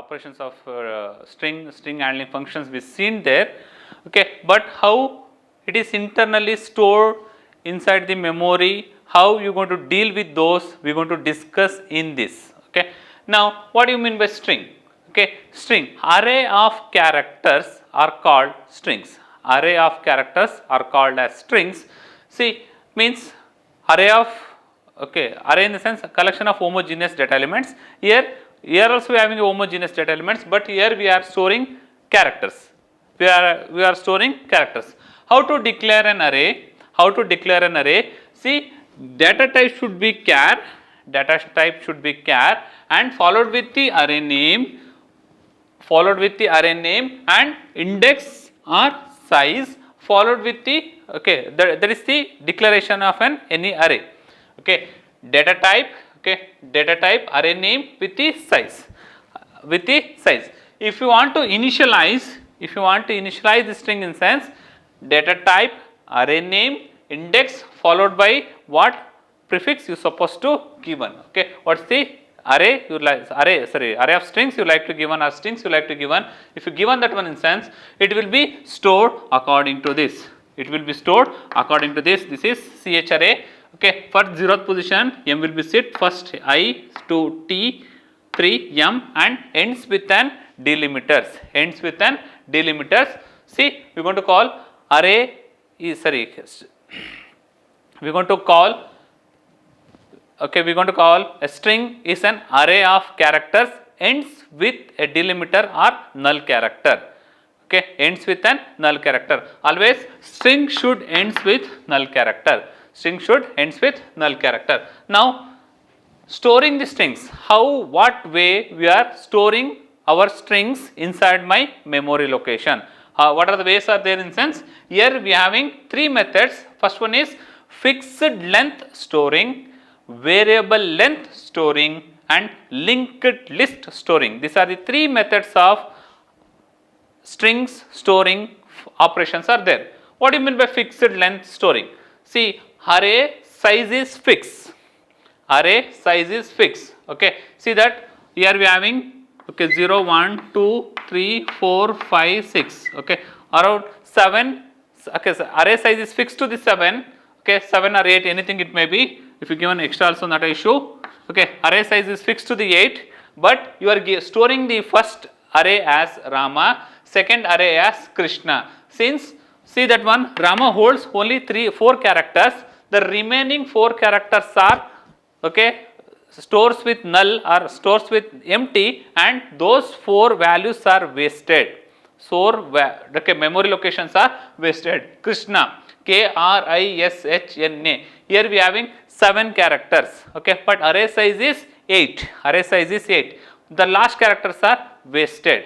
operations of string handling functions we seen there, okay. But how it is internally stored inside the memory, how you are going to deal with those, we are going to discuss in this, okay. Now what do you mean by string? Okay, string, array of characters are called strings. Array of characters are called as strings. See, means array of, okay, array in the sense collection of homogeneous data elements. Here also we are having homogeneous data elements, but here we are storing characters. We are storing characters. How to declare an array? How to declare an array? See, data type should be char, data type should be char, and followed with the array name, and index or size, followed with the, okay, that is the declaration of an any array, okay. Data type, okay, data type, array name with the size, If you want to initialize, the string in sense, data type, array name, index, followed by what prefix you supposed to given, okay. What's the array you like, array of strings you like to given, or strings you like to given. If you given that one instance, it will be stored according to this. It will be stored according to this. This is ch array, okay. For 0th position, m will be set first I to t 3 m and ends with an delimiters. See, we are going to call array is, we are going to call, okay, we are going to call a string is an array of characters ends with a delimiter or null character, okay, ends with an null character. Always string should ends with null character. Now storing the strings, what way we are storing our strings inside my memory location? What are the ways are there in sense? Here we are having 3 methods. First one is fixed length storing, variable length storing, and linked list storing. These are the 3 methods of strings storing operations are there. What do you mean by fixed length storing? See, array size is fixed. Okay. See that here we are having, okay, 0, 1, 2, 3, 4, 5, 6, okay, around 7, okay, so array size is fixed to the 7, okay, 7 or 8, anything it may be. If you given extra also not an issue, okay. Array size is fixed to the 8, but you are storing the first array as Rama, second array as Krishna. Since, see that one, Rama holds only 4 characters, the remaining 4 characters are, okay, stores with null or stores with empty, and those 4 values are wasted. So, okay, memory locations are wasted. Krishna, Krishna. Here we are having 7 characters, okay, but array size is 8. The last characters are wasted.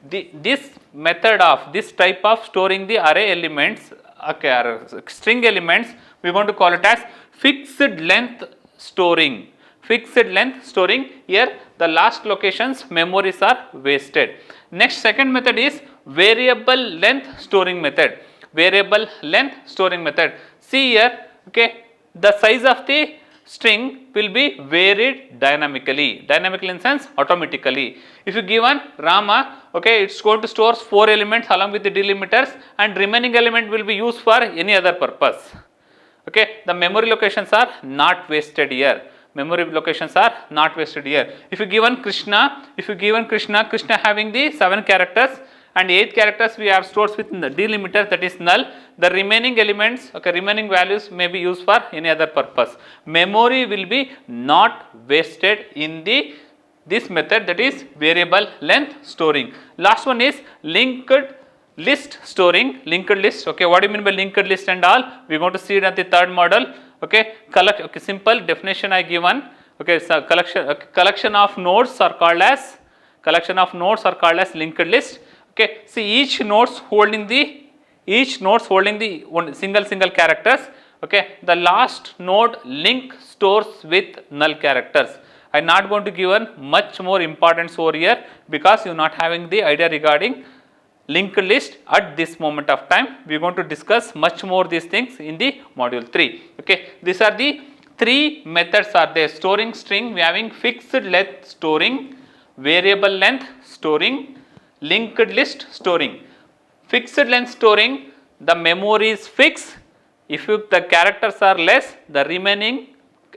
This method of this type of storing the array elements, okay, or string elements, we are going to call it as fixed length storing. Here the last locations memories are wasted. Next, second method is variable length storing method. See here, okay, the size of the string will be varied dynamically. In sense automatically. If you given Rama, okay, it's going to store 4 elements along with the delimiters, and remaining element will be used for any other purpose. Okay, the memory locations are not wasted here. If you given Krishna, Krishna having the 7 characters and 8 characters we have stores with the delimiter, that is null. The remaining elements, okay, remaining values may be used for any other purpose. Memory will be not wasted in this method, that is variable length storing. Last one is linked list storing. Okay, what do you mean by linked list and all? We are going to see it at the third model. Okay, simple definition I given. Okay, so collection of nodes are called as linked list. Okay, see each nodes holding the one single characters. Okay, the last node link stores with null characters. I am not going to give much more importance over here, because you are not having the idea regarding linked list at this moment of time. We are going to discuss much more these things in the module 3. Okay, these are the three methods are there. Storing string, we having fixed length storing, variable length storing, linked list storing. Fixed length storing, the memory is fixed. If the characters are less, the remaining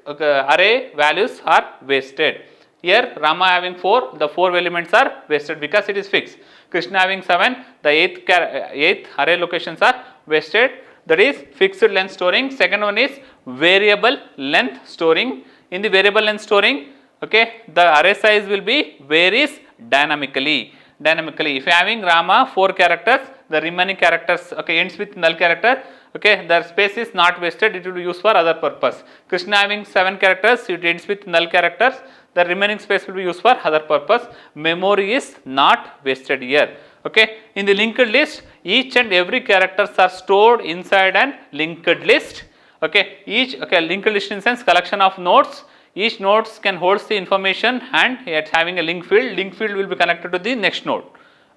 array values are wasted. Here Rama having 4, the 4 elements are wasted because it is fixed. Krishna having 7, the 8th array locations are wasted. That is fixed length storing. Second one is variable length storing. In the variable length storing, okay, the array size will be varies dynamically. If you having Rama 4 characters, the remaining characters, okay, ends with null character, okay, the space is not wasted, it will be used for other purpose. Krishna having 7 characters, it ends with null characters, the remaining space will be used for other purpose. Memory is not wasted here. Okay, in the linked list, each and every characters are stored inside an linked list. Okay, linked list in sense collection of nodes. Each nodes can hold the information and it's having a link field. Link field will be connected to the next node.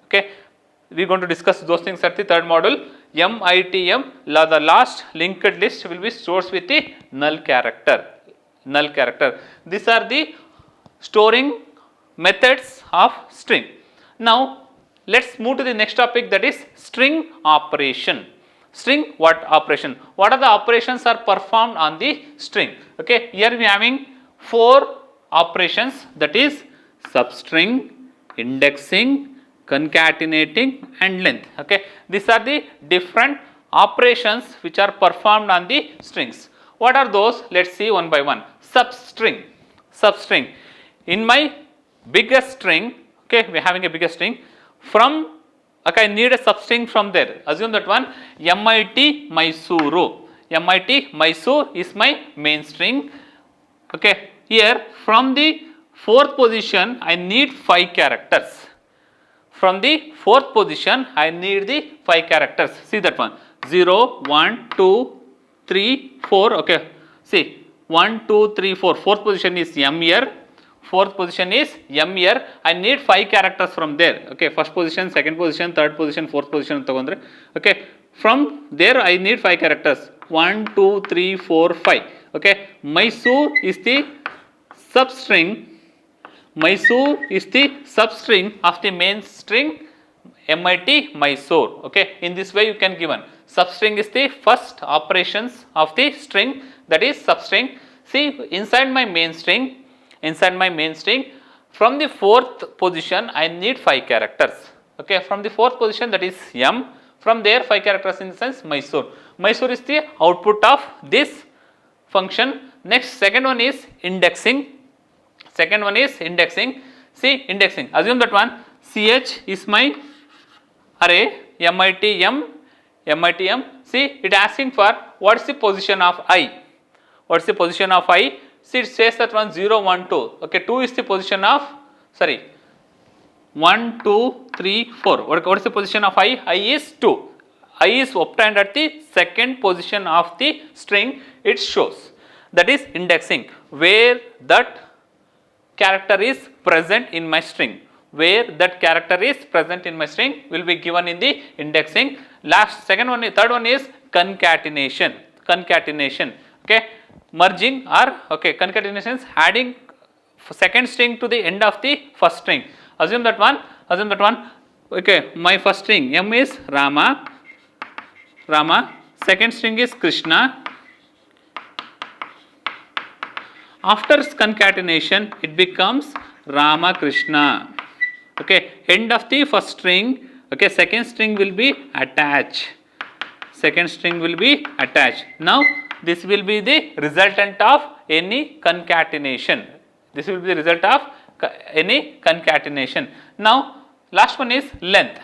Okay, we are going to discuss those things at the third module. MITM, the last linked list will be stored with the null character. These are the storing methods of string. Now let's move to the next topic, that is string operation. String what operation? What are the operations are performed on the string? Okay, here we are having 4 operations, that is substring, indexing, concatenating and length. Okay, these are the different operations which are performed on the strings. What are those? Let's see one by one. Substring. In my biggest string, okay, we are having a biggest string. From, okay, I need a substring from there. Assume that one MIT Mysuru. MIT Mysore is my main string. Okay, here from the 4th position I need 5 characters. From the 4th position I need the 5 characters. See that one. 0, 1, 2, 3, 4. Okay, see 1, 2, 3, 4. 4th position is M here. 4th position is M here. I need 5 characters from there. Okay, first position, second position, third position, 4th position. Okay, from there I need 5 characters. 1, 2, 3, 4, 5. Okay, Mysore is the substring. Mysore is the substring of the main string MIT Mysore. Okay, in this way you can given. Substring is the first operations of the string, that is substring. See, inside my main string, from the 4th position I need 5 characters. Okay, from the 4th position, that is M, from there 5 characters in the sense Mysore. Mysore is the output of this function. Next, second one is indexing. See, indexing. Assume that one CH is my array MITM. See, it asking for what is the position of I. See, it says that 1, 0, 1, 2. Okay, 2 is the position of, 1, 2, 3, 4. What is the position of I? I is 2. I is obtained at the second position of the string, it shows. That is indexing, where that character is present in my string. Where that character is present in my string will be given in the indexing. Third one is concatenation. Okay, merging or okay, concatenations, adding second string to the end of the first string. Assume that one. Okay, my first string M is Rama. Second string is Krishna. After concatenation, it becomes Rama Krishna. Okay, end of the first string. Okay, second string will be attached. Now, this will be the resultant of any concatenation. Now, last one is length.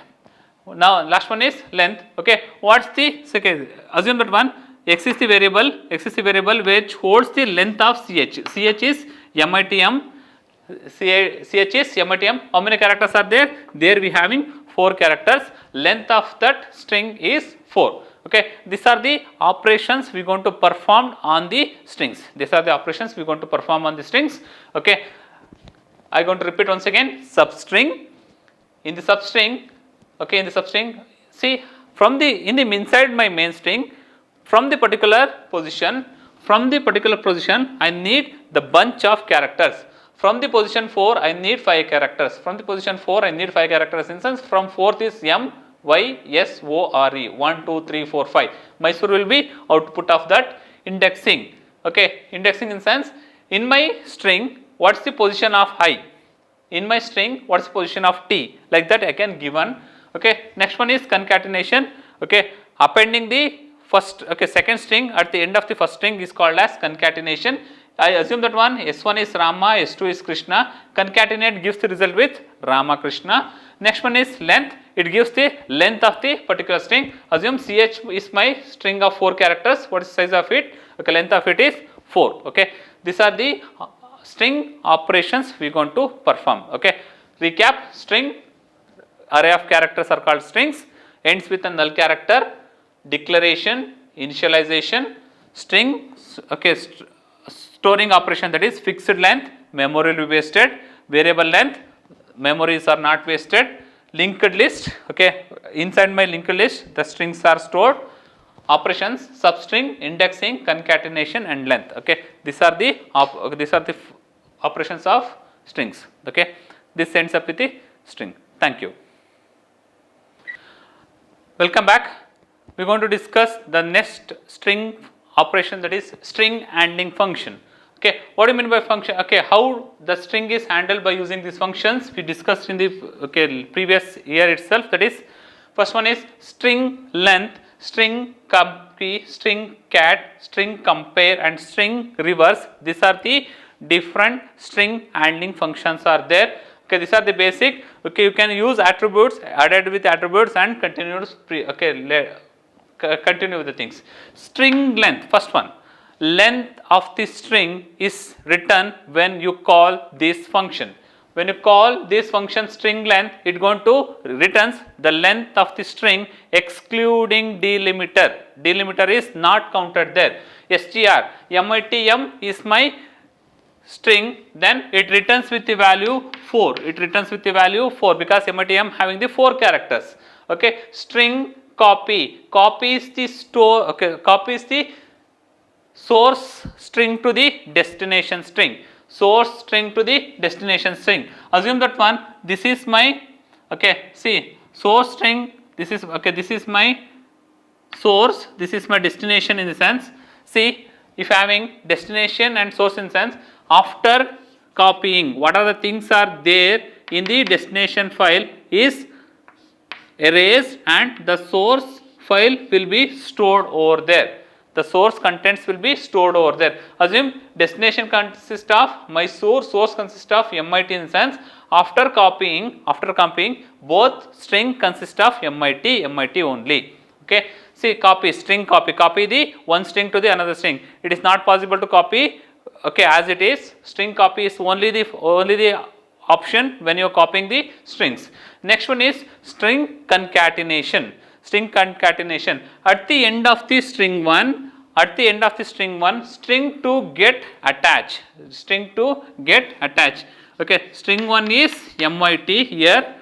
Okay, what's the second? Assume that one X is the variable which holds the length of CH. CH is MITM. How many characters are there? There we having 4 characters. Length of that string is 4. Okay, these are the operations we are going to perform on the strings. Okay, I am going to repeat once again. Substring. In the substring, see, inside my main string, from the particular position, from the particular position I need the bunch of characters. From the position 4 I need 5 characters. From the position 4 I need 5 characters. Instance from 4th is M Y S O R E 1 2 3 4 5. Mysore will be output of that indexing. Okay, indexing in sense in my string what's the position of I, in my string what's the position of T, like that I can given. Okay, next one is concatenation. Okay, appending the first second string at the end of the first string is called as concatenation. I assume that one S1 is Rama, S2 is Krishna. Concatenate gives the result with Rama Krishna. Next one is length. It gives the length of the particular string. Assume CH is my string of 4 characters. What is the size of it? Okay, length of it is 4. Okay, these are the string operations we are going to perform. Okay, recap: string, array of characters are called strings. Ends with a null character. Declaration, initialization, string. Okay. Storing operation, that is fixed length, memory will be wasted, variable length, memories are not wasted, linked list. Okay, inside my linked list the strings are stored. Operations: substring, indexing, concatenation and length. Okay, these are the operations of strings. Okay, this ends up with the string. Thank you. Welcome back. We are going to discuss the next string operation, that is string handling function. Okay, what do you mean by function? Okay, how the string is handled by using these functions we discussed in the previous year itself. That is, first one is string length, string copy, string cat, string compare and string reverse. These are the different string handling functions are there. Okay, these are the basic. Okay, you can use attributes, added with attributes and continuous continue with the things. String length, first one. Length of the string is written when you call this function. When you call this function string length, it going to returns the length of the string excluding delimiter. Delimiter is not counted there. str mitm is my string, then it returns with the value 4. It returns with the value 4 because mitm having the 4 characters. Okay, string copy. Copy is the store. Okay, copy is the source string to the destination string. Source string to the destination string. Assume that one. This is my source string. This is my source. This is my destination in the sense. See, if having destination and source in sense, after copying, what are the things are there in the destination file is erased and the source file will be stored over there. The source contents will be stored over there. Assume destination consists of Mysore, source consists of MIT in sense. After copying, both string consist of MIT only. Okay. See, copy, string copy the one string to the another string. It is not possible to copy. Okay, as it is, string copy is only the option when you are copying the strings. Next one is string concatenation. String concatenation. At the end of the string 1, string 2 get attached. Okay, string 1 is MIT here,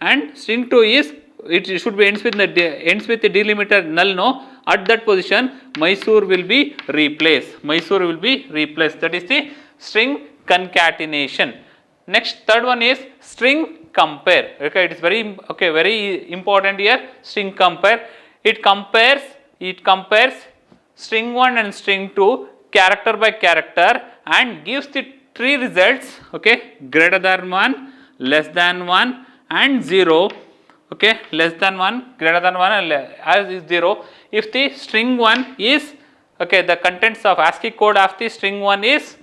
and string 2 is, it should be ends with the delimiter null, no. At that position, Mysore will be replaced. That is the string concatenation. Next, third one is string compare. Okay, it is very important here. String compare. It compares string 1 and string 2 character by character and gives the 3 results. Okay, greater than 1, less than 1 and 0. Okay, less than 1, greater than 1 and as is 0. If the string 1 is the contents of ASCII code of the string 1 is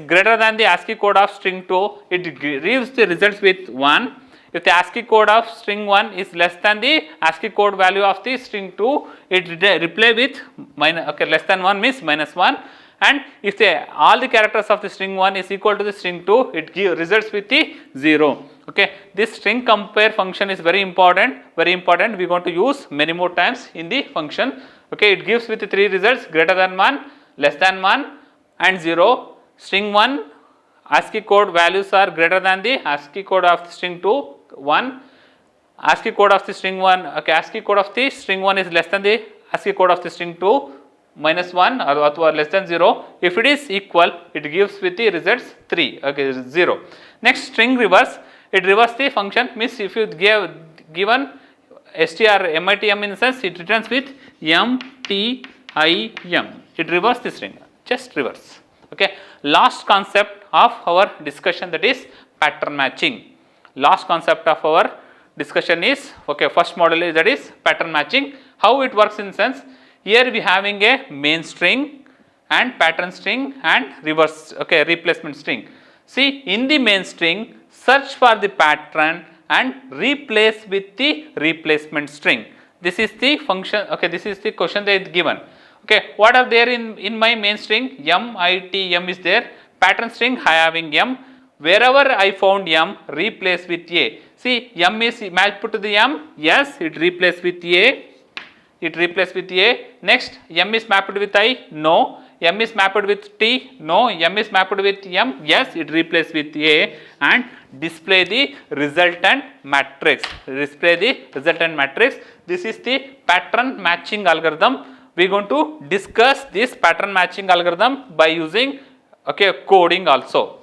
greater than the ASCII code of string 2, it gives the results with 1. If the ASCII code of string 1 is less than the ASCII code value of the string 2, it reply with less than 1 means -1. And if all the characters of the string 1 is equal to the string 2, it results with the 0. Okay, this string compare function is very important. We are going to use many more times in the function. Okay, it gives with the 3 results: greater than 1, less than 1 and 0. String 1 ASCII code values are greater than the ASCII code of the string 2, 1. ASCII code of the string 1, ASCII code of the string 1 is less than the ASCII code of the string 2, minus 1 or less than 0. If it is equal, it gives with the results 3, okay, 0. Next, string reverse, it reverse the function, means if you given str mitm in the sense, it returns with mtim, it reverse the string, just reverse. Okay, last concept of our discussion, that is pattern matching. Last concept of our discussion is, okay, first model is, that is pattern matching. How it works in sense, here we having a main string and pattern string and reverse, okay, replacement string. See, in the main string, search for the pattern and replace with the replacement string. This is the function, okay, this is the question they given. Okay, what are there in my main string? M is there, pattern string I having m, wherever I found m, replace with a. See, m is matched to the m, yes, it replace with a, it replace with a. Next, m is mapped with I, no. M is mapped with t, no. M is mapped with m, yes, it replace with a, and display the resultant matrix, display the resultant matrix. This is the pattern matching algorithm. We are going to discuss this pattern matching algorithm by using, okay, coding also.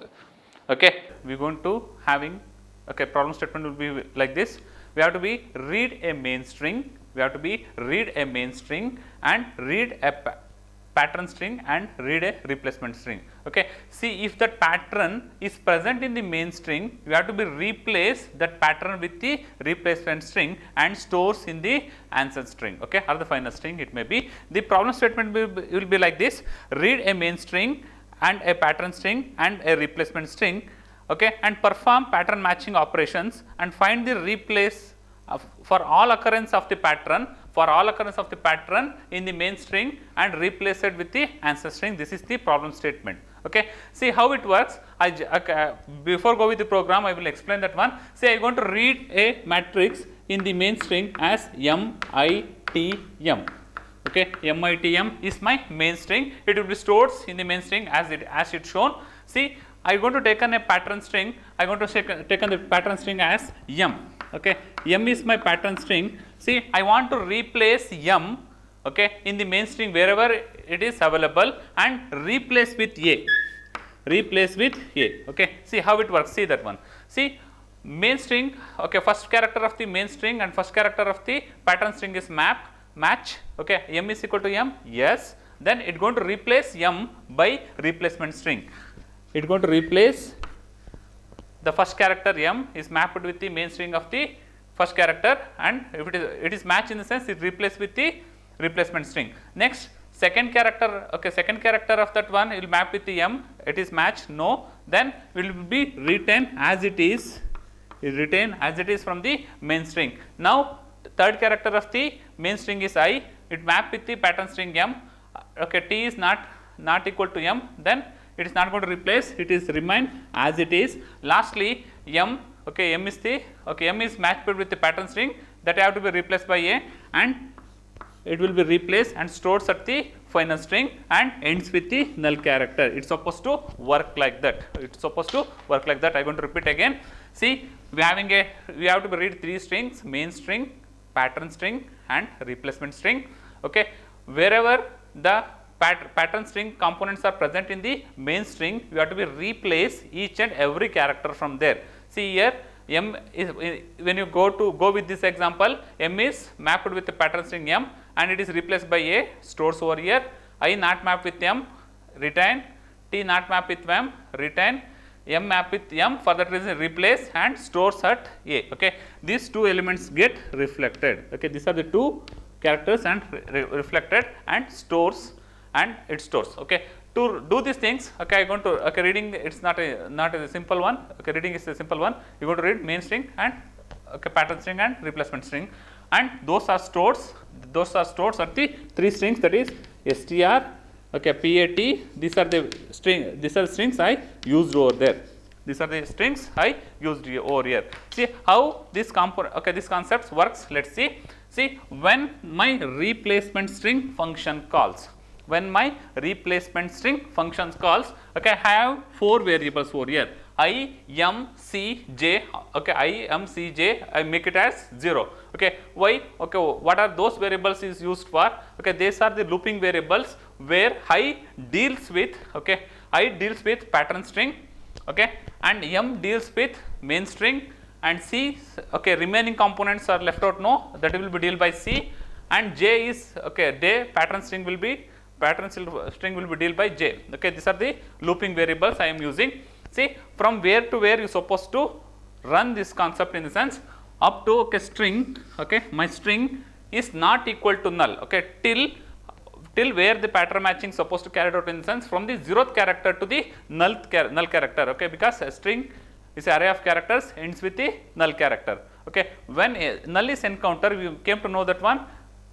Okay, we are going to having, okay, problem statement will be like this. We have to be read a main string, we have to be read a main string and read a pattern string and read a replacement string. Okay, see, if that pattern is present in the main string, you have to be replace that pattern with the replacement string and stores in the answer string, okay, or the final string it may be. The problem statement will be like this: read a main string and a pattern string and a replacement string, okay, and perform pattern matching operations and find the replace for all occurrence of the pattern, for all occurrence of the pattern in the main string and replace it with the answer string. This is the problem statement. Okay, see how it works. Before go with the program, I will explain that one. Say I am going to read a matrix in the main string as mitm. Okay, mitm is my main string. It will be stored in the main string as it shown. See, I am going to take a pattern string. I am going to take the pattern string as m. Okay, m is my pattern string. See, I want to replace m, okay, in the main string wherever it is available and replace with a, replace with a. Okay, see how it works. See that one. See, main string, okay, first character of the main string and first character of the pattern string is match. Okay, m is equal to m, yes. Then it going to replace m by replacement string. It going to replace the first character m is mapped with the main string of the first character, and if it is match in the sense, it replace with the replacement string. Next, second character, okay, second character of that one will map with the m, it is match, no. Then will be retain as it is, retain as it is from the main string. Now, third character of the main string is I, it map with the pattern string m, okay, t is not equal to m, then it is not going to replace, it is remain as it is. Lastly, m, okay, m is the, okay, m is matched with the pattern string that have to be replaced by a, and it will be replaced and stores at the final string and ends with the null character. It's supposed to work like that. It's supposed to work like that. I'm going to repeat again. See, we have to read three strings: main string, pattern string and replacement string. Okay, wherever the pattern string components are present in the main string, you have to be replace each and every character from there. See here, m is, when you go with this example, m is mapped with the pattern string m and it is replaced by a, stores over here. I not map with m, retain. T not map with m, retain. M map with m, for that reason replace and stores at a. Okay, these two elements get reflected. Okay, these are the two characters and reflected and stores, and it stores. Okay, to do these things, okay, I am going to, okay, reading, it's not a simple one. Okay, reading is a simple one. You are going to read main string and, okay, pattern string and replacement string, and those are stores at the three strings, that is str, okay, pat. These are the strings I used over there. These are the strings I used over here. See how this this concept works. Let's see. See, when my replacement string function calls, when my replacement string functions calls, okay, I have four variables over here. I, M, C, J, okay, I, M, C, J, I make it as 0, okay. Why? Okay, what are those variables is used for? Okay, these are the looping variables where I deals with, okay, I deals with pattern string, okay, and M deals with main string, and C, okay, remaining components are left out, no, that will be dealt by C, and J is, okay, J pattern string will be dealt by J, okay. These are the looping variables I am using. See, from where to where you supposed to run this concept in the sense up to, okay, string, okay, my string is not equal to null, okay, till where the pattern matching supposed to carry out in the sense from the 0th character to the null character, okay, because a string is an array of characters ends with the null character, okay. When a null is encountered, we came to know that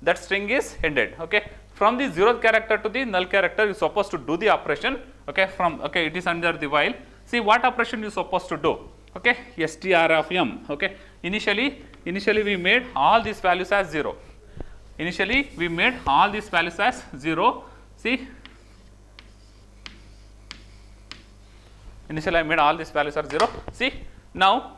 that string is ended, okay. From the 0th character to the null character, you are supposed to do the operation, okay, okay, it is under the while. See what operation you supposed to do, okay, str of m, okay. Initially we made all these values as 0. Initially we made all these values as 0. See, initially I made all these values are 0. See, now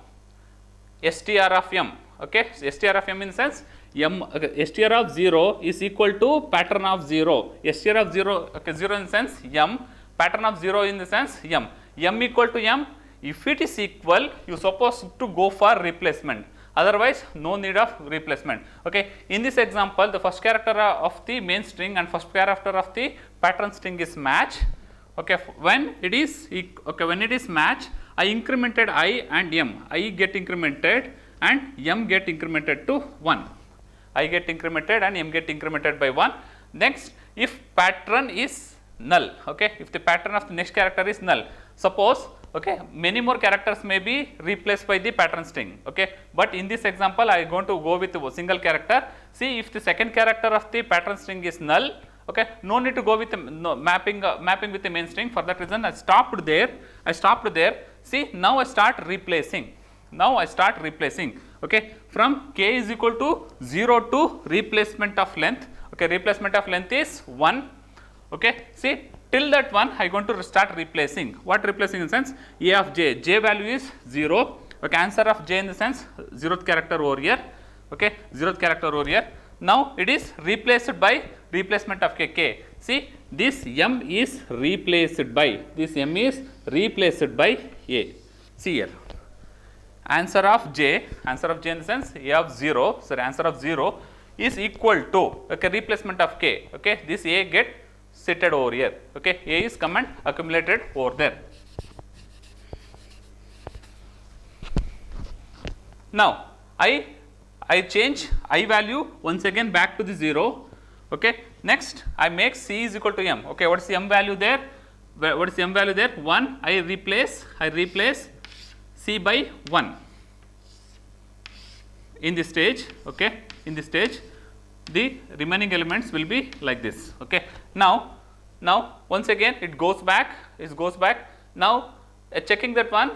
str of m, okay, str of m in the sense m, okay, str of 0 is equal to pattern of 0. Str of 0, okay, 0 in the sense m, pattern of 0 in the sense m. M equal to m, if it is equal, you supposed to go for replacement, otherwise no need of replacement, okay. In this example, the first character of the main string and first character of the pattern string is match, okay. When it is, okay, when it is match, I incremented I and m, I get incremented and m get incremented to 1, I get incremented and m get incremented by 1. Next, if pattern is null, okay, if the pattern of the next character is null, suppose, okay, many more characters may be replaced by the pattern string, okay, but in this example I am going to go with a single character. See, if the second character of the pattern string is null, okay, no need to go with the mapping with the main string. For that reason I stopped there. See, now I start replacing, okay, from k is equal to 0 to replacement of length, okay, replacement of length is 1, okay. See, till that one I am going to start replacing. What replacing in the sense a of j, j value is 0, okay, answer of j in the sense 0th character over here, okay, 0th character over here. Now it is replaced by replacement of k. See, this m is replaced by a. See here, answer of j in the sense a of 0, sorry, answer of 0 is equal to, okay, replacement of k, okay, this a get seated over here, okay, a is come and accumulated over there. Now I change I value once again back to the 0, okay. Next I make c is equal to m, okay. What is the m value there? 1. I replace c by 1 in this stage, okay. In this stage the remaining elements will be like this, okay. Now once again it goes back, now checking that one,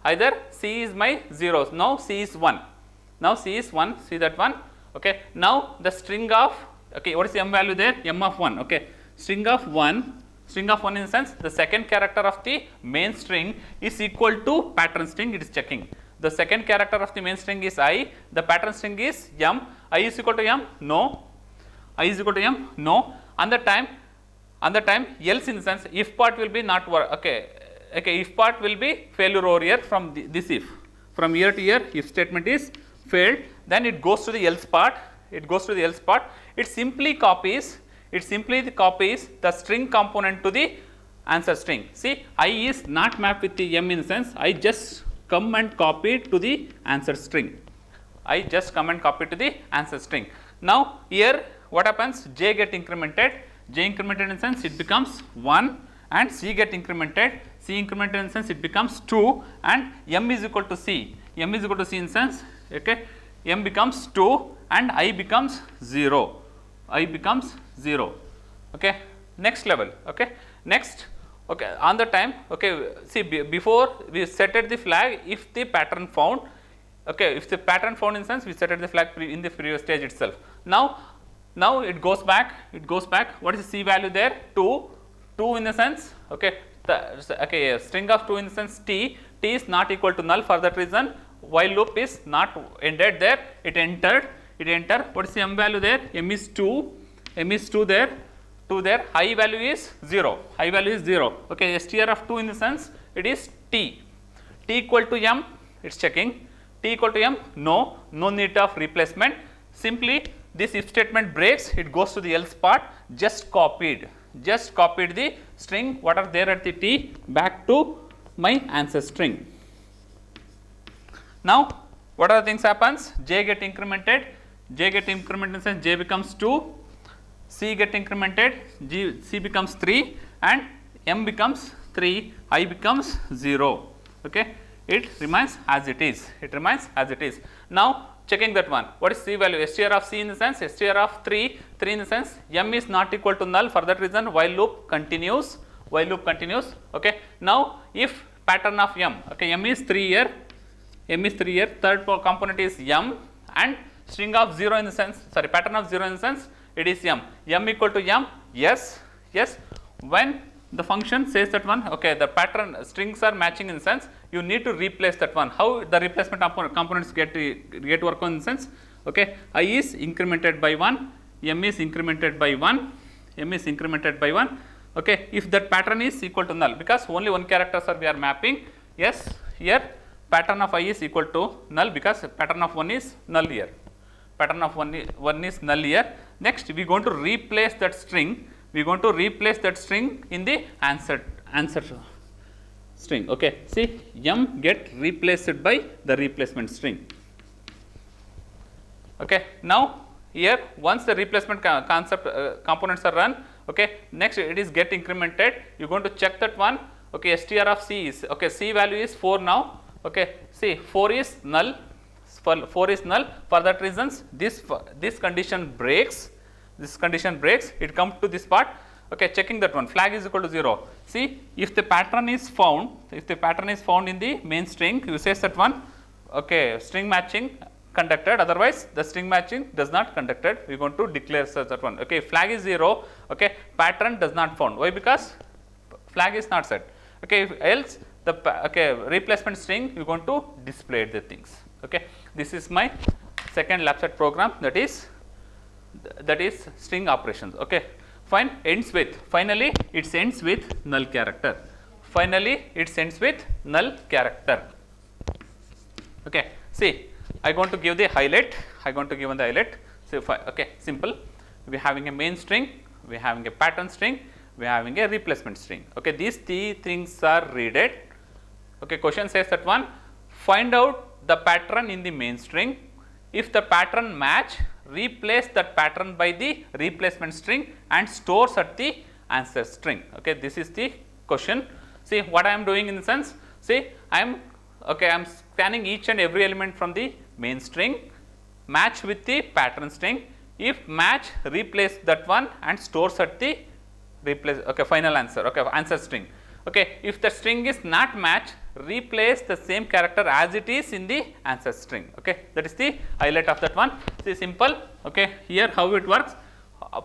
either c is my 0, now c is 1, see that one, okay. Now the string of, okay, what is the m value there? M of 1, okay. String of 1 in the sense the second character of the main string is equal to pattern string, it is checking. The second character of the main string is I, the pattern string is m, I is equal to m, no, I is equal to m, no. On the time else in the sense if part will be not work, okay, if part will be failure over here from this if, from here to here if statement is failed, then it goes to the else part, it simply copies the string component to the answer string. See, I is not mapped with the m in the sense I just come and copy it to the answer string, Now here what happens, j get incremented, in the sense it becomes 1 and c get incremented, in the sense it becomes 2 and m is equal to c, in the sense, okay, m becomes 2 and I becomes 0, okay. Next level, okay. Next, okay, on the time, okay, see, before we setted the flag if the pattern found, okay, if the pattern found in the sense we setted the flag in the previous stage itself. Now it goes back, what is the c value there? 2 in the sense, okay, a string of 2 in the sense t is not equal to null. For that reason while loop is not ended there, it entered. What is the m value there? M is 2 there, 2 there, I value is 0, okay. Str of 2 in the sense it is t equal to m, it is checking, t equal to m, no need of replacement. Simply this if statement breaks, it goes to the else part, just copied the string what are there at the t back to my answer string. Now what are the things happens? J get incremented in the sense j becomes 2, c get incremented, c becomes 3 and m becomes 3, I becomes 0, okay. It remains as it is, Now checking that one, what is c value? Str of c in the sense, str of 3 in the sense m is not equal to null. For that reason while loop continues, okay. Now if pattern of m, okay, m is 3 here, third component is m and string of 0 in the sense, pattern of 0 in the sense it is m equal to m, yes, when the function says that one, okay, the pattern strings are matching in the sense you need to replace that one. How the replacement components get work on in the sense, okay, I is incremented by 1, m is incremented by 1, okay, if that pattern is equal to null, because only one characters we are mapping, yes, here pattern of I is equal to null because pattern of 1 is null here, is null here. Next we are going to replace that string, in the answer string, okay. See, m get replaced by the replacement string, okay. Now here once the replacement components are run, okay, next it is get incremented, you are going to check that one, okay. Str of c is, okay, c value is 4 now, okay. See, 4 is null, for that reasons this condition breaks, it comes to this part, okay. Checking that one, flag is equal to 0. See, if the pattern is found in the main string, you say that one, okay, string matching conducted, otherwise the string matching does not conducted, we are going to declare such that one, okay. Flag is 0, okay, pattern does not found, why? Because flag is not set, okay. If else the replacement string you are going to display the things, okay. This is my second lab set program, that is string operations, okay. Fine, finally it ends with null character, okay. See, I am going to give the highlight, so okay, simple, we are having a main string, we are having a pattern string, we are having a replacement string, okay. These three things are readed, okay. Question says that one, find out the pattern in the main string, if the pattern match, replace that pattern by the replacement string and stores at the answer string, okay. This is the question. See what I am doing in the sense, see I am scanning each and every element from the main string, match with the pattern string, if match, replace that one and stores at the final answer, answer string, okay. If the string is not match, replace the same character as it is in the answer string, okay. That is the highlight of that one. See, simple, okay. Here how it works,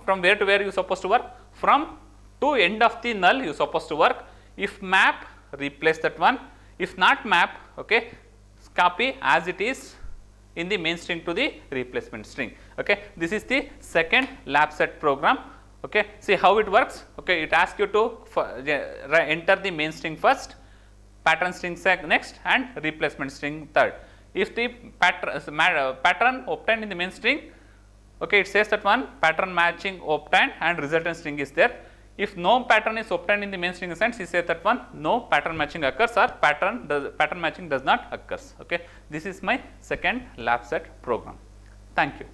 from where to where you supposed to work, from to end of the null you supposed to work. If map, replace that one, if not map, okay, copy as it is in the main string to the replacement string, okay. This is the second lab set program, okay. See how it works, okay. It asks you to enter the main string first, pattern string next and replacement string third. If the pattern obtained in the main string, okay, it says that one, pattern matching obtained and resultant string is there. If no pattern is obtained in the main string sense, he says that one, no pattern matching occurs or pattern matching does not occurs, okay. This is my second lab set program. Thank you.